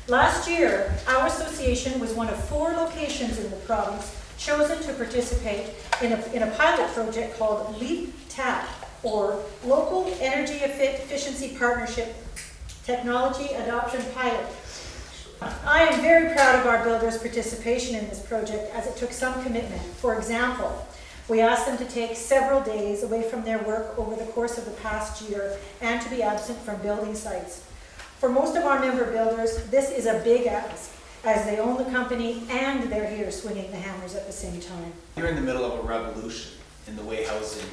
Last year, our association was one of 4 locations in the province chosen to participate in a pilot project called LEAP TAP, or Local Energy Efficiency Partnership Technology Adoption Pilot. I am very proud of our builders' participation in this project, as it took some commitment. For example, we asked them to take several days away from their work over the course of the past year and to be absent from building sites. For most of our member builders, this is a big ask, as they own the company and they're here swinging the hammers at the same time. You're in the middle of a revolution in the way housing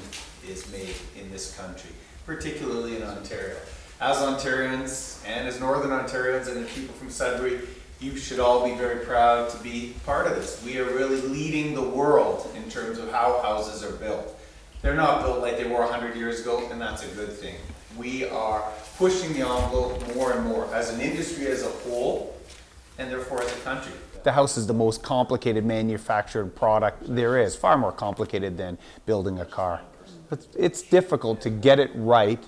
is made in this country, particularly in Ontario. As Ontarians and as Northern Ontarians and the people from Sudbury, you should all be very proud to be part of this. We are really leading the world in terms of how houses are built. They're not built like they were 100 years ago, and that's a good thing. We are pushing the envelope more and more as an industry as a whole, and therefore as a country. The house is the most complicated manufactured product there is, far more complicated than building a car. But it's difficult to get it right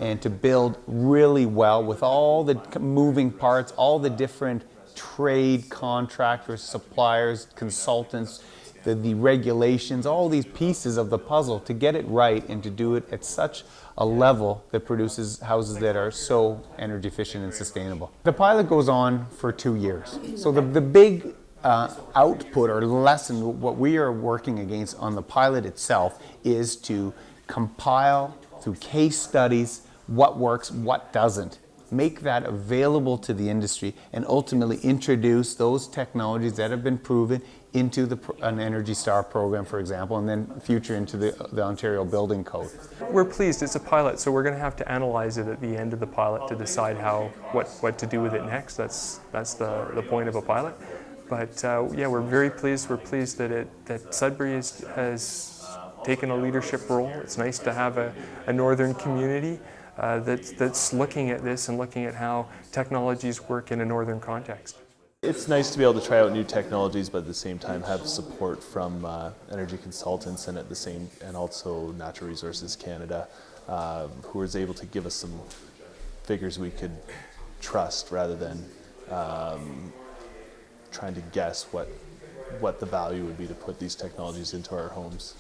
and to build really well with all the moving parts, all the different trade contractors, suppliers, consultants, the regulations, all these pieces of the puzzle to get it right and to do it at such a level that produces houses that are so energy efficient and sustainable. The pilot goes on for 2 years. So the big output or lesson, what we are working against on the pilot itself, is to compile through case studies what works, what doesn't. Make that available to the industry and ultimately introduce those technologies that have been proven into an Energy Star program, for example, and then future into the Ontario Building Code. We're pleased. It's a pilot, so we're going to have to analyze it at the end of the pilot to decide what to do with it next. That's the point of a pilot. But yeah, we're very pleased. We're pleased that Sudbury has taken a leadership role. It's nice to have a northern community that's looking at this and looking at how technologies work in a northern context. It's nice to be able to try out new technologies, but at the same time have support from energy consultants and also Natural Resources Canada, who is able to give us some figures we could trust rather than trying to guess what the value would be to put these technologies into our homes.